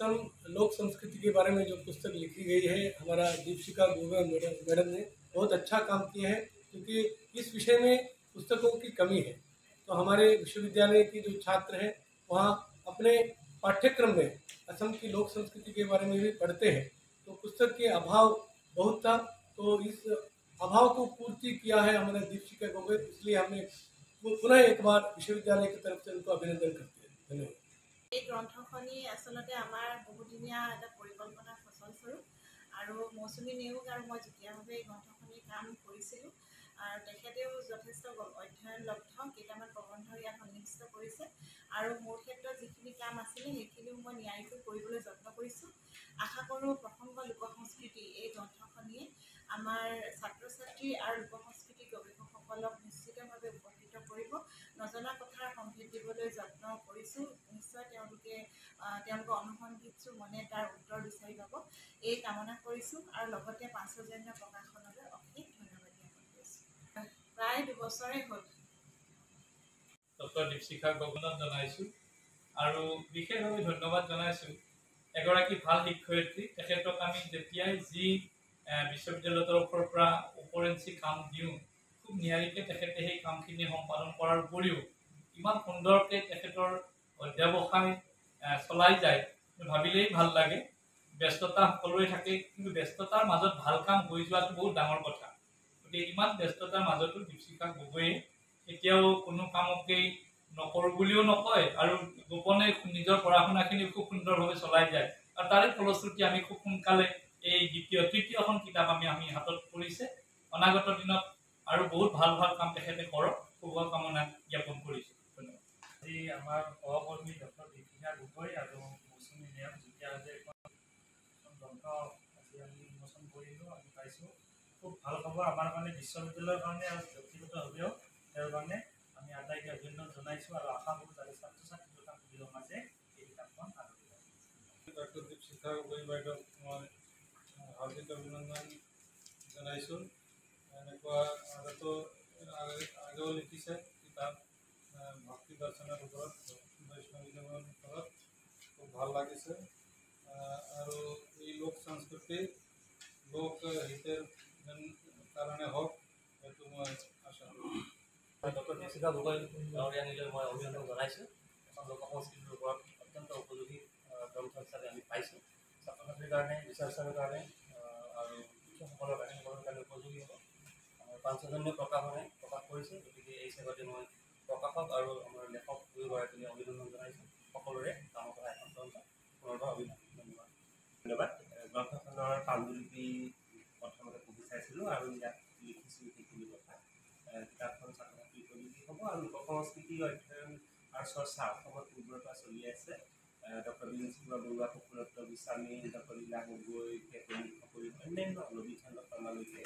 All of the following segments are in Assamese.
असम लोक संस्कृति के बारे में जो पुस्तक लिखी गई है, हमारा दीपशिखा गोगा मैडम ने बहुत अच्छा काम किया है, क्योंकि इस विषय में पुस्तकों की कमी है। तो हमारे विश्वविद्यालय के जो छात्र हैं वहाँ अपने पाठ्यक्रम में असम की लोक संस्कृति के बारे में भी पढ़ते हैं, तो पुस्तक के अभाव बहुत था। तो इस अभाव को पूर्ति किया है हमारे दीपशिखा गोगा, इसलिए हमने पुनः एक बार विश्वविद्यालय की तरफ से उनको अभिनंदन करते हैं। धन्यवाद। এই গ্ৰন্থখনি আসলতে আমাৰ বহুদিনীয়া এটা পৰিকল্পনাৰ ফলস্বৰূপ আৰু মৌচুমী নেওগ আৰু মই যুটীয়াভাৱে এই গ্ৰন্থখনি কাম কৰিছিলোঁ আৰু তেখেতেও যথেষ্ট অধ্যয়নলব্ধ কেইটামান প্ৰবন্ধ ইয়াত সন্নিৱিষ্ট কৰিছে আৰু মোৰ ক্ষেত্ৰত যিখিনি কাম আছিলে সেইখিনিও মই নিয়াৰিকৈ কৰিবলৈ যত্ন কৰিছোঁ। আশা কৰোঁ প্ৰসংগ লোকসংস্কৃতি এই গ্ৰন্থখনিয়ে আমাৰ ছাত্ৰ ছাত্ৰী আৰু লোকসংস্কৃতি গৱেষকসকলক নিশ্চিতভাৱে উপকৃত কৰিব। নজনা কথাৰ সম্ভেদ দিবলৈ যত্ন কৰিছোঁ। নিশ্চয় তেওঁলোকৰ অনুসন্ধিৎসু মনে তাৰ উত্তৰ বিচাৰি পাব, এই কামনা কৰিছোঁ আৰু লগতে পাঞ্চজন্য প্ৰকাশনলৈ অশেষ ধন্যবাদ জ্ঞাপন কৰিছোঁ। প্ৰায় 2 বছৰে হ'ল ডক্টৰ দীপশিখা গগনক জনাইছোঁ আৰু বিশেষভাৱে ধন্যবাদ জনাইছোঁ এগৰাকী ভাল শিক্ষয়িত্ৰী। তেখেতক আমি যেতিয়াই যি বিশ্ববিদ্যালয়ৰ তৰফৰ পৰা ওপৰেঞ্চি কাম দিওঁ, খুব নিয়াৰিকৈ তেখেতে সেই কামখিনি সম্পাদন কৰাৰ উপৰিও ইমান সুন্দৰকৈ তেখেতৰ অধ্যাৱসায় চলাই যায়, ভাবিলেই ভাল লাগে। ব্যস্ততা সকলোৰে থাকে, কিন্তু ব্যস্ততাৰ মাজত ভাল কাম হৈ যোৱাটো বহুত ডাঙৰ কথা। গতিকে ইমান ব্যস্ততাৰ মাজতো দীপশিখা গগৈয়ে এতিয়াও কোনো কামকেই নকৰোঁ বুলিও নকয় আৰু গোপনে নিজৰ পঢ়া শুনাখিনি খুব সুন্দৰভাৱে চলাই যায়। আৰু তাৰে ফলশ্ৰুতি আমি খুব সোনকালে এই তৃতীয়খন কিতাপ আমি হাতত পৰিছে। অনাগত দিনত আৰু বহুত ভাল ভাল কাম তেখেতে কৰক, শুভকামনা জ্ঞাপন কৰিছোঁ। ধন্যবাদ। আজি আমাৰ সহকৰ্মী ডক্টৰ দীপশিখা গগৈ আৰু মৌচুমী নেওগ যুটীয়াভাৱে এখন গ্ৰন্থ আজি আমি উন্মোচন কৰিলোঁ, আমি পাইছোঁ। খুব ভাল খবৰ আমাৰ কাৰণে, বিশ্ববিদ্যালয়ৰ কাৰণে আৰু ব্যক্তিগতভাৱেও তেওঁৰ কাৰণে আমি আটাইকে অভিনন্দন জনাইছোঁ আৰু আশা কৰোঁ যাতে ছাত্ৰ ছাত্ৰী তথা সুবিধাৰ মাজে এই কিতাপখন আগলৈ যায়। ডক্টৰ দীপশিখা গগৈ বাইদেউক মই হাৰ্দিক অভিনন্দন জনাইছোঁ। এনেকুৱা আগেও লিখিছে কিতাপ ভক্তি দৰ্শনৰ ওপৰত, বৈষ্ণৱীজনৰ ওপৰত, খুব ভাল লাগিছে। আৰু এই লোক সংস্কৃতি লোক হিতৰ কাৰণে হওক, সেইটো মই আশা কৰোঁ। ডক্টৰ দীপশিখা গগৈ ডাঙৰীয়া নিলৈ মই অভিনন্দন জনাইছোঁ। এখন লোক সংস্কৃতিৰ ওপৰত অত্যন্ত উপযোগী গ্ৰন্থ হিচাপে আমি পাইছোঁ। ছাত্ৰ ছাত্ৰীৰ কাৰণে, ৰিচাৰ্চাৰৰ কাৰণে আৰু শিক্ষকসকলৰ কাৰণে উপযোগী হ'ব। পাঞ্চজন্য প্ৰকাশনে প্ৰকাশ কৰিছে, গতিকে এই হিচাপতে মই প্ৰকাশক আৰু আমাৰ লেখক দুয়োগৰাকীলৈ অভিনন্দন জনাইছোঁ। সকলোৰে কামৰ পৰা এখন গ্ৰন্থ পুনৰবাৰ অভিনন্দন। ধন্যবাদ। গ্ৰন্থখনৰ পাণ্ডুলিপি প্ৰথমতে পঢ়ি চাইছিলোঁ আৰু ইয়াত লিখিছোঁ সেইখিনি কথা। কিতাপখন ছাত্ৰ ছাত্ৰীৰ উপযোগী হ'ব আৰু লোক সংস্কৃতি অধ্যয়ন আৰু চৰ্চা অসমত পূৰ্বৰ পৰা চলি আছে। ডক্টৰ বিঞ্চিংহ বৰুৱা, প্ৰফুল্ল গোস্বামী, ডক্টৰ লীলা গগৈকে প্ৰমুখ্য কৰি অন্যান্য ৰবিচন্দ্ৰ শৰ্মালৈকে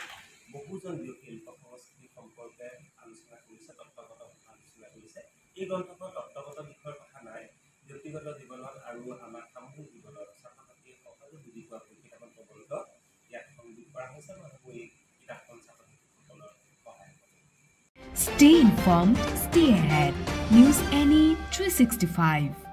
বহুজন ব্যক্তিয়ে লোক সংস্কৃতি সম্পৰ্কে আলোচনা কৰিছে, তত্ত্বগত কথা আলোচনা কৰিছে। এই গ্ৰন্থখন তত্ত্বগত বিষয়ৰ কথা নাই, ব্যক্তিগত জীৱনত আৰু আমাৰ সামূহিক জীৱনত ছাত্ৰ ছাত্ৰীয়ে সহজে বুজি পোৱাকৈ কিতাপৰ প্ৰবন্ধ ইয়াত সংযোগ কৰা হৈছে। মই ভাবোঁ এই কিতাপখন ছাত্ৰ ছাত্ৰীসকলৰ সহায় হ'ব। Stay informed, stay ahead. News NE 365.